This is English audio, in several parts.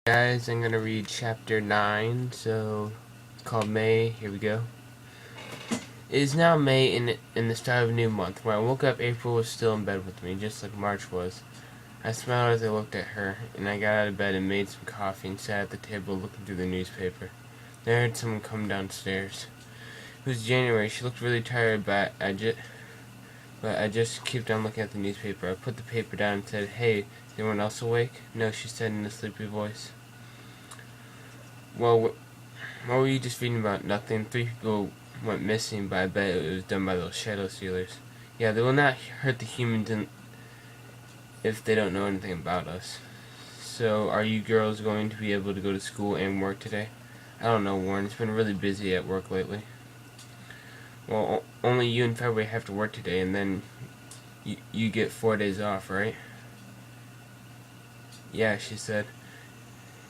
Guys, I'm gonna read chapter 9, called May. Here we go. It is now May in the start of a new month. When I woke up, April was still in bed with me, just like March was. I smiled as I looked at her, and I got out of bed and made some coffee and sat at the table looking through the newspaper. Then I heard someone come downstairs. It was January. She looked really tired, but I just kept on looking at the newspaper. I put the paper down and said, "Hey, is anyone else awake?" "No," she said in a sleepy voice. "Well, what were you just reading about?" "Nothing. 3 people went missing, but I bet it was done by those shadow stealers." "Yeah, they will not hurt the humans if they don't know anything about us." "So, are you girls going to be able to go to school and work today?" "I don't know, Warren. It's been really busy at work lately." "Well, only you and February have to work today, and then you get 4 days off, right?" "Yeah," she said.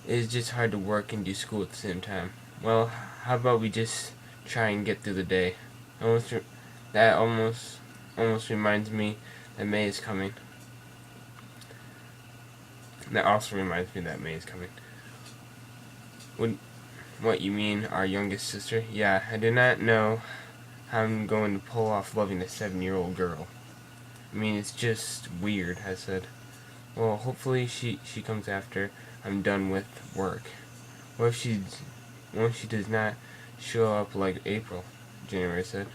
"It is just hard to work and do school at the same time." "Well, how about we just try and get through the day?" That almost reminds me that May is coming. That also reminds me that May is coming. What, you mean our youngest sister? "Yeah, I do not know how I'm going to pull off loving a 7-year-old girl. I mean, it's just weird," I said. "Well, hopefully she comes after I'm done with work." What if she does not show up like April?" January said.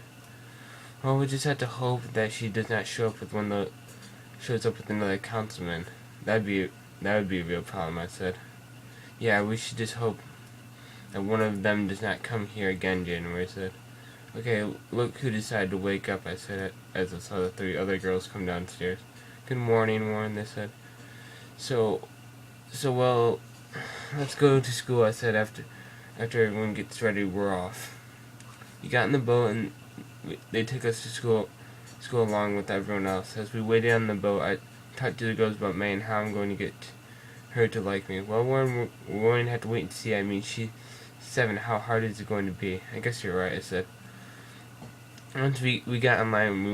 "Well, we just have to hope that she does not show up with another councilman. That would be a real problem," I said. "Yeah, we should just hope that one of them does not come here again," January said. "Okay, look who decided to wake up," I said as I saw the 3 other girls come downstairs. "Good morning, Warren," they said. So well, let's go to school," I said after everyone gets ready. We're off." We got in the boat and they took us to school along with everyone else. As we waited on the boat, I talked to the girls about May and how I'm going to get her to like me. "Well, we're going to have to wait and see. I mean, she's 7. How hard is it going to be?" "I guess you're right," I said. Once we got online, we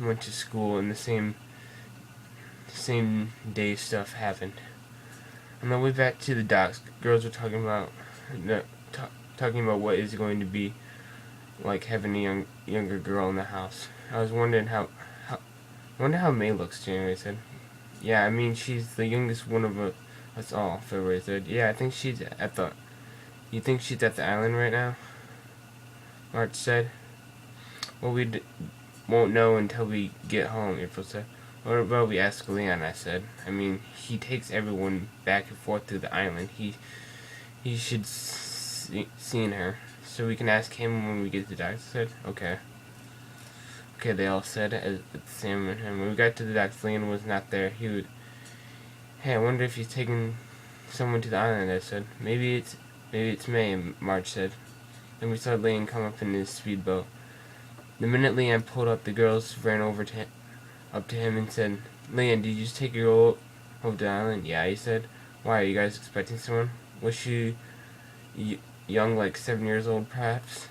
went to school, and the same day stuff happened. On the way back to the docks, girls were talking about what is going to be like having a younger girl in the house. I was wondering how May looks, January said. "Yeah, I mean, she's the youngest one of us all," February said. "Yeah, I think she's at the... You think she's at the island right now?" March said. "Well, we won't know until we get home," April said. "What about we ask Leon?" I said. "I mean, he takes everyone back and forth through the island. He should seen her. So we can ask him when we get to the docks," I said. Okay, they all said at the same time. When we got to the docks, Leon was not there. Hey, I wonder if he's taking someone to the island," I said. Maybe it's May," March said. Then we saw Leon come up in his speedboat. The minute Leon pulled up, the girls ran up to him and said, "Leon, did you just take your girl over to the island?" "Yeah," he said. "Why, are you guys expecting someone?" "Was she young, like 7 years old, perhaps?"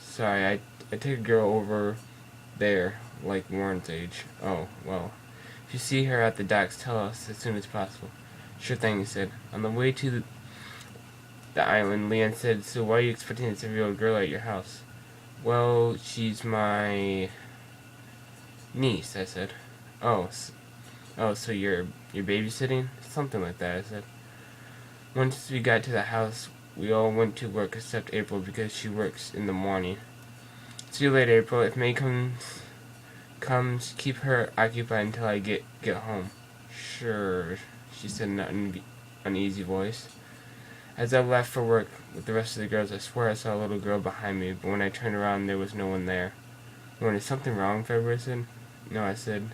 "Sorry, I took a girl over there, like Warren's age." "Oh, well, if you see her at the docks, tell us as soon as possible." "Sure thing," he said. On the way to the island, Leon said, "So why are you expecting a 7-year-old girl at your house?" "Well, she's my niece," I said. Oh, so you're babysitting?" "Something like that," I said. Once we got to the house, we all went to work except April because she works in the morning. "See you later, April. If May comes, keep her occupied until I get home." "Sure," she said in an uneasy voice. As I left for work with the rest of the girls, I swear I saw a little girl behind me, but when I turned around, there was no one there. "Lauren, is something wrong?" February said. "No," I said.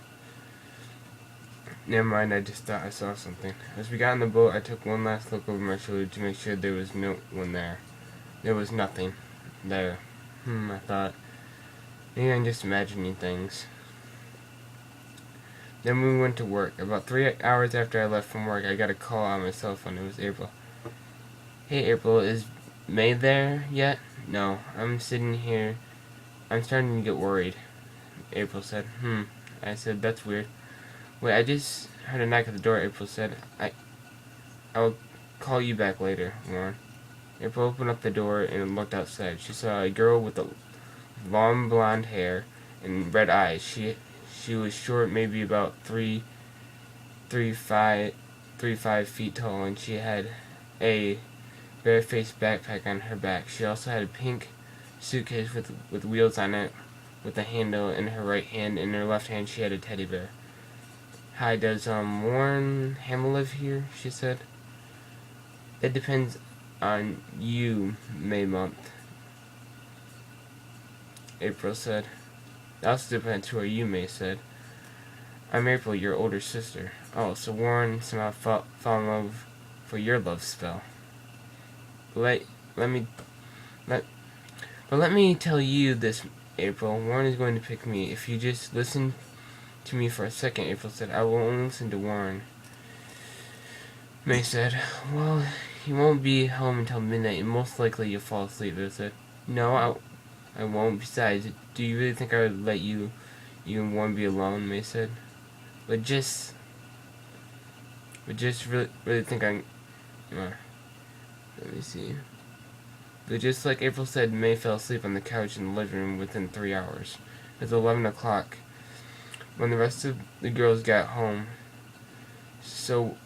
"Never mind, I just thought I saw something." As we got on the boat, I took one last look over my shoulder to make sure there was no one there. There was nothing there. I thought. Maybe I'm just imagining things. Then we went to work. About 3 hours after I left from work, I got a call on my cell phone. It was April. "Hey, April, is May there yet?" "No, I'm sitting here. I'm starting to get worried," April said. I said, "That's weird." "Wait, I just heard a knock at the door," April said. I will call you back later, Warren. April opened up the door and looked outside. She saw a girl with long blonde hair and red eyes. She was short, maybe about 3'5" feet tall, and she had a bare-faced backpack on her back. She also had a pink suitcase with wheels on it, with a handle in her right hand. In her left hand, she had a teddy bear. "Hi, does Warren Hamill live here?" she said. "It depends on you, May month," April said. "That also depends who are you," May said. "I'm April, your older sister." "Oh, so Warren somehow fell in love for your love spell." Let me tell you this, April. Warren is going to pick me. If you just listen to me for a second," April said. "I will only listen to Warren." May said, "Well, he won't be home until midnight, and most likely you'll fall asleep." April said, "No, I won't. Besides, do you really think I would let you and Warren be alone?" May said. But just really think let me see. But just like April said, May fell asleep on the couch in the living room within 3 hours. It was 11 o'clock when the rest of the girls got home. So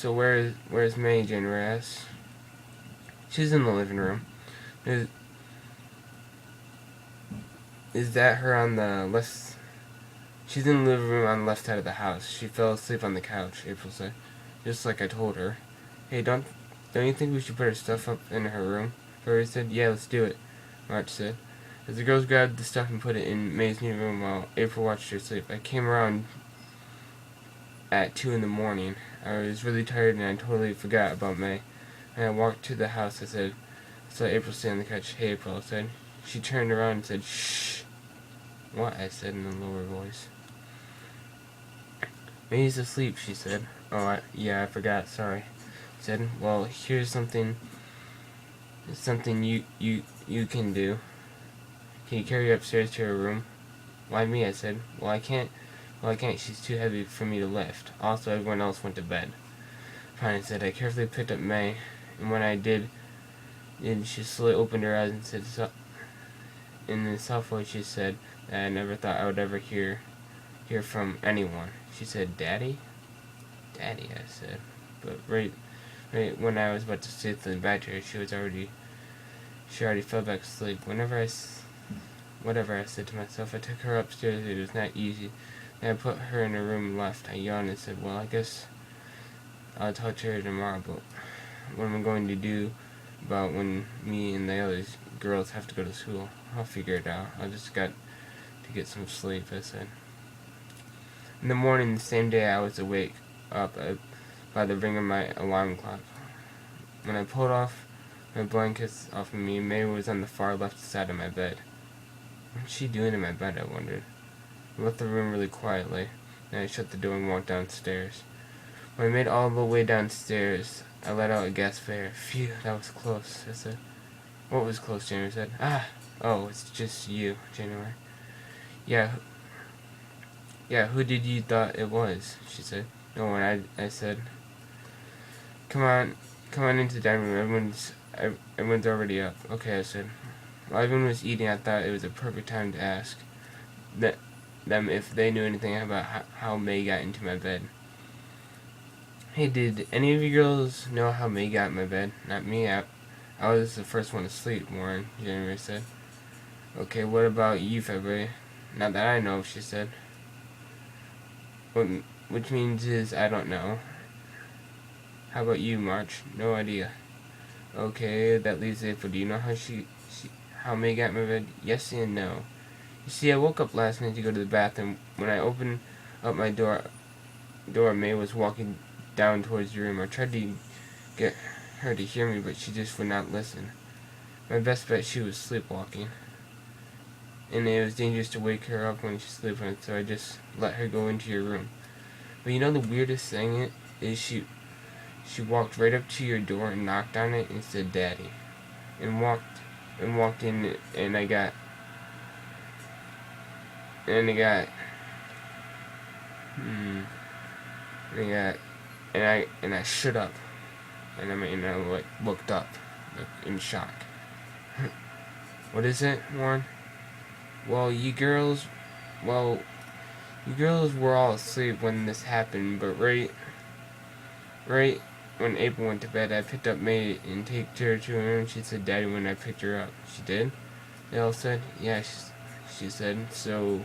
where's May?" January asked. "She's in the living room." Is that her on the left? "She's in the living room on the left side of the house. She fell asleep on the couch," April said. "Just like I told her." "Hey, don't you think we should put her stuff up in her room?" Fairy said. "Yeah, let's do it," March said. As the girls grabbed the stuff and put it in May's new room while April watched her sleep. "I came around at 2 in the morning. I was really tired and I totally forgot about May. And I walked to the house. I saw April sitting on the couch. 'Hey, April,' I said. She turned around and said, 'Shh.' 'What?' I said in a lower voice. 'May's asleep,' she said. 'Oh, yeah, I forgot. Sorry,' I said. 'Well, here's something you can do. Can you carry her upstairs to her room?' 'Why me?' I said. Well, I can't. She's too heavy for me to lift. Also, everyone else went to bed.' Fine," I said. I carefully picked up May, and when I did, she slowly opened her eyes and said, in a soft voice, she said that I never thought I would ever hear from anyone. She said, "Daddy?" "Daddy," I said. But right when I was about to say something back to her, she already fell back asleep. Whatever I said to myself, I took her upstairs. It was not easy. Then I put her in her room and left. I yawned and said, "Well, I guess I'll talk to her tomorrow, but what am I going to do about when me and the other girls have to go to school? I'll figure it out. I just got to get some sleep," I said. In the morning, the same day, I was awake up by the ring of my alarm clock. When I pulled off my blankets off of me, May was on the far left side of my bed. What was she doing in my bed, I wondered. I left the room really quietly, and I shut the door and walked downstairs. When I made all the way downstairs, I let out a gasp of air. "Phew, that was close," I said. "What was close?" January said. Oh, it's just you, January." Yeah, who did you thought it was?" she said. "No one," I said. Come on into the dining room. Everyone's already up." "Okay," I said. While everyone was eating, I thought it was a perfect time to ask them if they knew anything about how May got into my bed. "Hey, did any of you girls know how May got in my bed?" "Not me. I was the first one to sleep," Warren, January said. "Okay, what about you, February?" "Not that I know of," she said. Which means is I don't know. How about you, March?" "No idea." "Okay, that leaves April. Do you know how May got in my bed?" "Yes and no. You see, I woke up last night to go to the bathroom. When I opened up my door, May was walking down towards the room. I tried to get her to hear me, but she just would not listen. My best bet, she was sleepwalking, and it was dangerous to wake her up when she's sleeping, so I just let her go into your room. But you know the weirdest thing is she walked right up to your door and knocked on it and said, 'Daddy,' and walked in, and I got and I shut up. And I like looked up, like, in shock. What is it, Warren? Well, well, you girls were all asleep when this happened, but right when April went to bed, I picked up May and take her to her room. She said, "Daddy," when I picked her up. She did? They all said, "Yeah," she said. So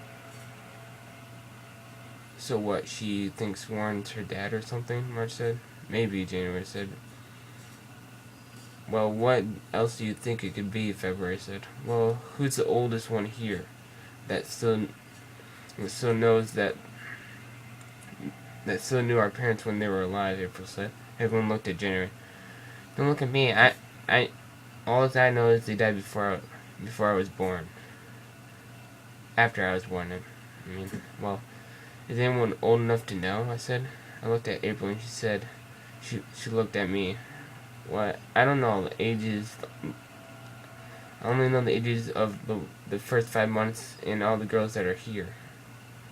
what, she thinks Warren's her dad or something, March said. Maybe, January said. Well, what else do you think it could be, February said. Well, who's the oldest one here that still knows that still knew our parents when they were alive, April said. Everyone looked at January. Don't look at me. All I know is they died before I was born. After I was born, I mean, well, is anyone old enough to know? I said. I looked at April and she said, she looked at me. What? I don't know the ages. I only know the ages of the first 5 months and all the girls that are here.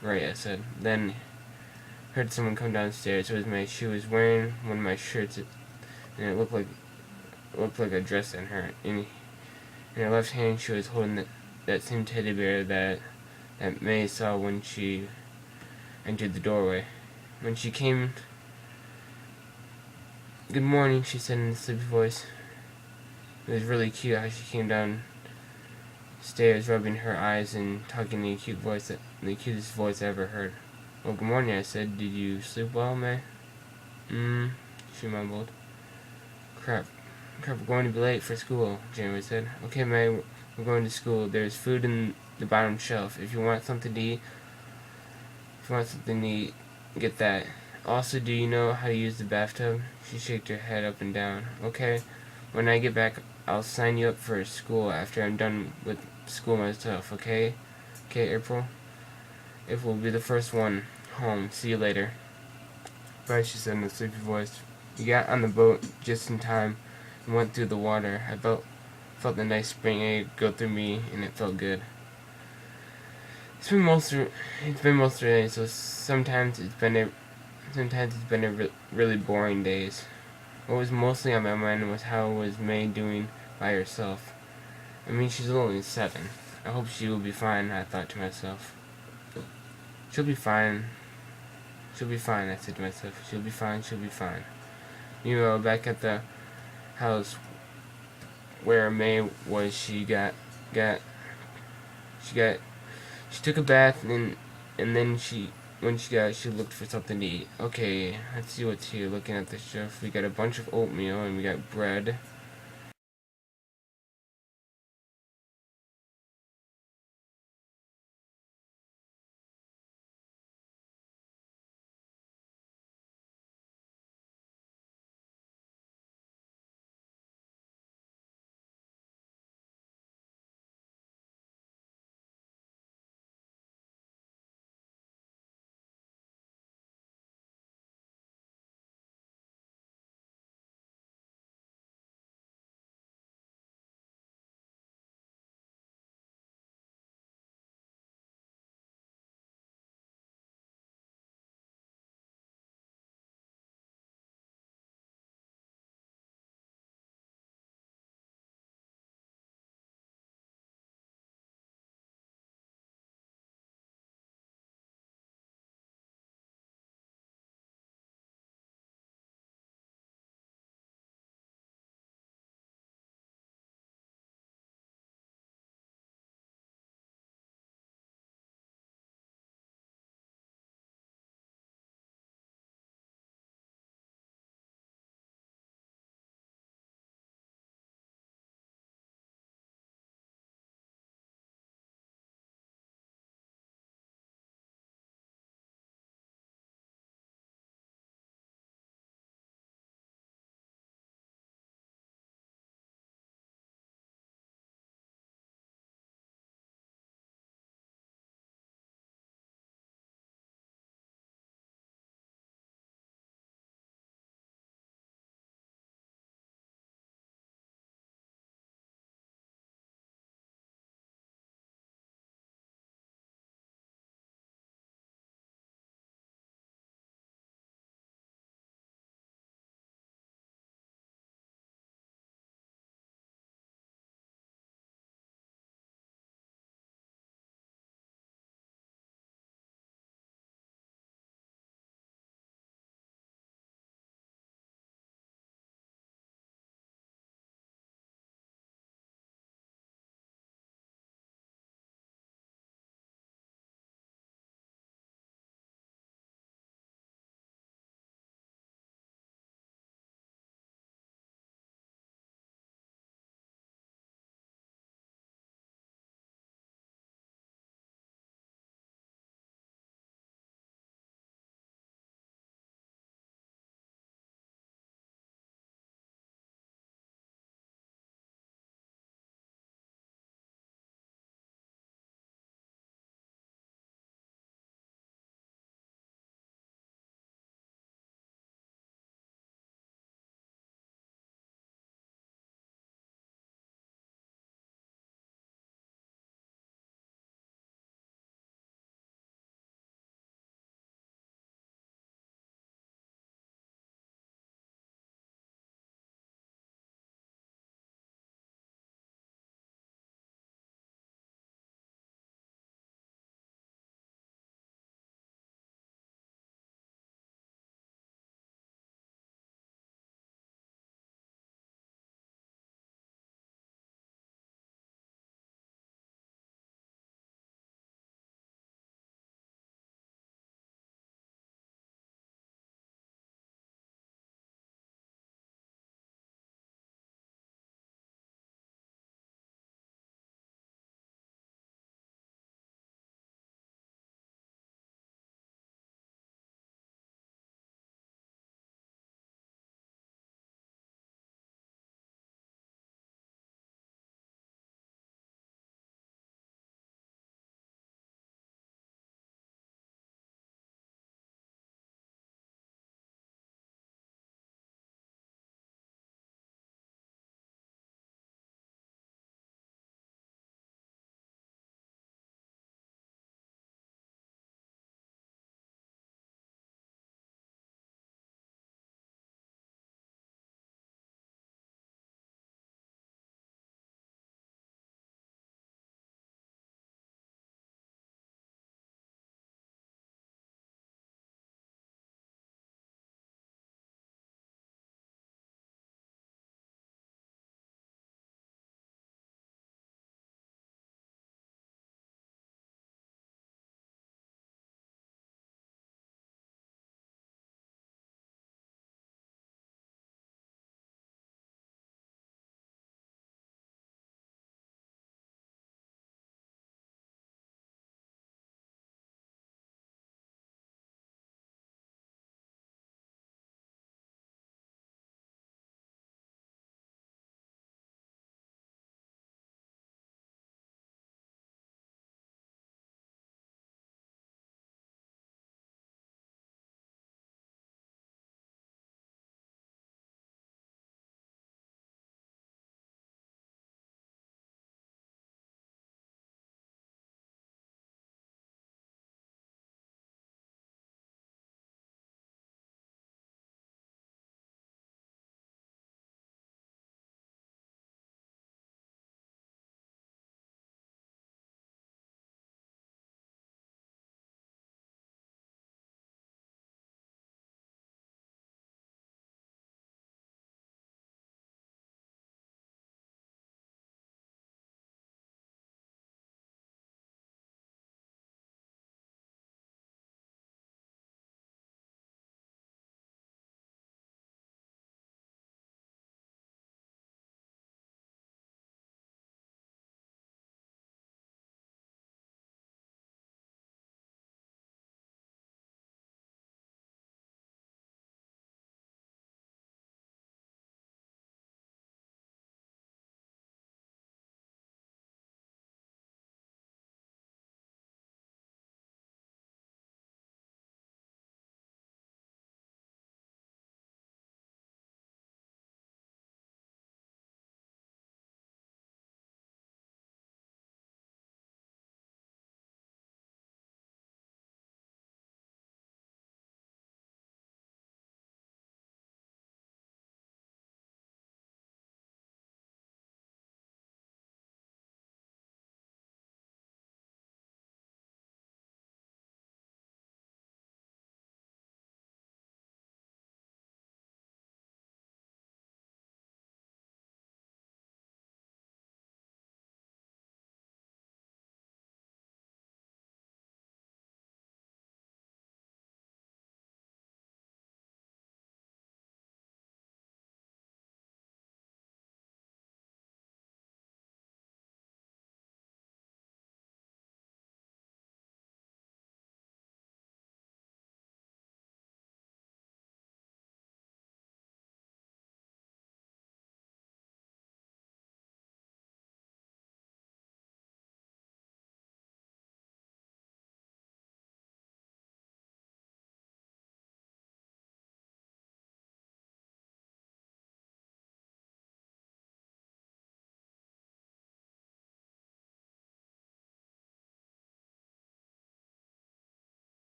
Right, I said. Then heard someone come downstairs. It was May. She was wearing one of my shirts, and it looked like a dress in her. In her left hand, she was holding that same teddy bear that May saw when she entered the doorway. When she came, "Good morning," she said in a sleepy voice. It was really cute how she came downstairs, rubbing her eyes and talking in the cutest voice I ever heard. "Well, good morning," I said. "Did you sleep well, May?" She mumbled. Crap, we're going to be late for school," January said. "Okay, May, we're going to school. There's food in the bottom shelf. If you want something to eat, get that. Also, do you know how to use the bathtub?" She shook her head up and down. "Okay, when I get back, I'll sign you up for school after I'm done with school myself, okay? Okay, April? April will be the first one home. See you later." "Bye," she said in a sleepy voice. We got on the boat just in time and went through the water. I felt the nice spring air go through me, and it felt good. It's been most of the day, so sometimes it's been really boring days. What was mostly on my mind was how was May doing by herself. I mean, she's only 7. I hope she will be fine, I thought to myself. She'll be fine, I said to myself. She'll be fine. Meanwhile, back at the house where May was, she took a bath and then when she got out, she looked for something to eat. Okay, let's see what's here. Looking at the shelf, we got a bunch of oatmeal and we got bread.